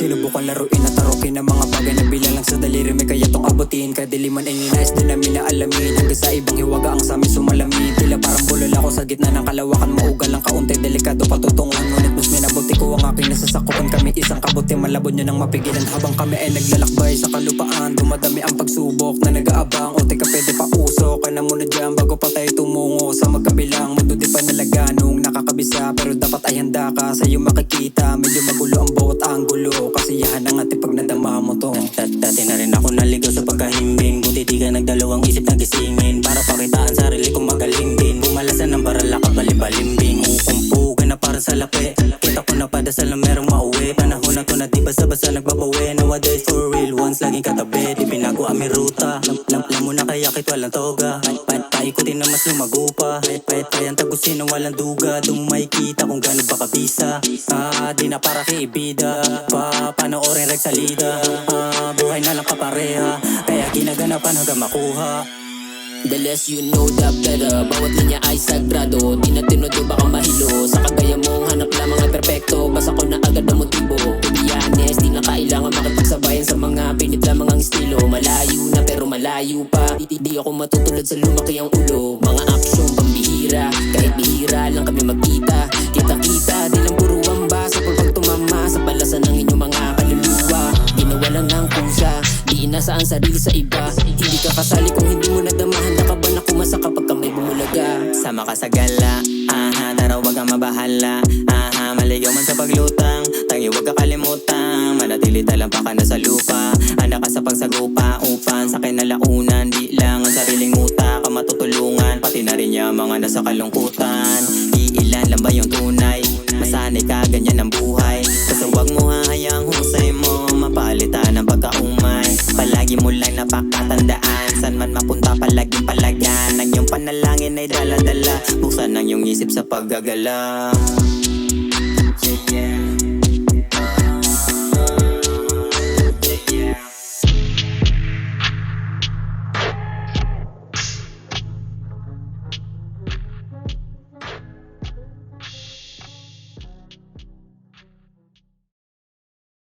Sinubukan laruin at tarukin ang mga bagay na bilang lang sa daliri. May kaya tong abutin, kadiliman ay ninais din namin na alamin. Hanggang sa ibang hiwaga ang sa amin sumalamin. Tila parang bulol ako sa gitna ng kalawakan. Maugal lang kaunti, delikado patutungan. Ngunit mas minabuti ko ang aking nasasakupan. Kami isang kabuti, malabon nyo nang mapigilan. Habang kami ay naglalakbay sa kalupaan, dumadami ang pagsubok na nag-aabang. O teka pwede pa uso, ka na muna dyan bago pa tayo tumungo sa magkabilang mundo. Di pa nalaganong nakakabisa, pero dapat ay handa ka. Sa'yo makikita, medyo magulo ang bawat anggulo. Kasiyahan ang ating pag nadama mo to. Dati na rin ako naligaw sa pagkahimbing. Buti di ka nagdalawang isip na gisingin. Para pakitaan sarili kong magaling din. Bumalasan ng barala ka balibalimbing. Uumpugan na para sa lapi. Kita ko na padasal na merong mauwi. Panahon na to na di basta-basta nagbabawi. Nowadays for real ones laging katabi. Di binago aming ruta. Lam mo na kaya kit walang toga. Paikutin na mas lumago pa. Payat-payang tagusin na walang duga. Doon mo makikita kung gano'n ba kabisa. Di na para kay ibida. Panoorin Rex Salida. Buhay na lang kapareha. Kaya ginaganapan hanggang makuha. The less you know the better. Bawat linya ay sagrado. Di na tinudo baka mahilo. Sa kagaya mong hanap lamang ay perpekto. Basa ko na agad ang motibo. To be honest, di na kailangan makipagsabayan sa mga pinit lamang ang estilo. Malayo na pero malayo pa. Di ako matutulad sa lumaki ang ulo. Mga aksyon pambihira. Kahit bihira lang kami magkita. Kita-kita, di lang puro wamba. Sa pagpag tumama sa palasan ng inyong mga kaluluwa. Ginawalan ng kusa. Di inasaan sarili sa iba. Hindi ka kasali kung hindi mo nadamahan. Handa ka ba na kumasa kapag ka may bumulaga? Sama ka sa gala, tara wag kang mabahala. Maligaw man sa paglutang, tangi wag ka kalimutan. Manatili talampakan na sa lupa. Handa ka sa pagsagupa upang sa kinalaunan. Di lang ang sariling muta ka matutulungan. Pati na rin yung mga nasa kalungkutan. Iilan lang ba yung tunay? Masanay ka ganyan ang buhay. Basta wag mo hahayaang husay mo mapalitan ng pagkaumay. Palagi mo lang napakatandaan. San man mapunta palaging palagan. Ang iyong panalangin ay dala-dala. Buksan ang iyong isip sa paggagala.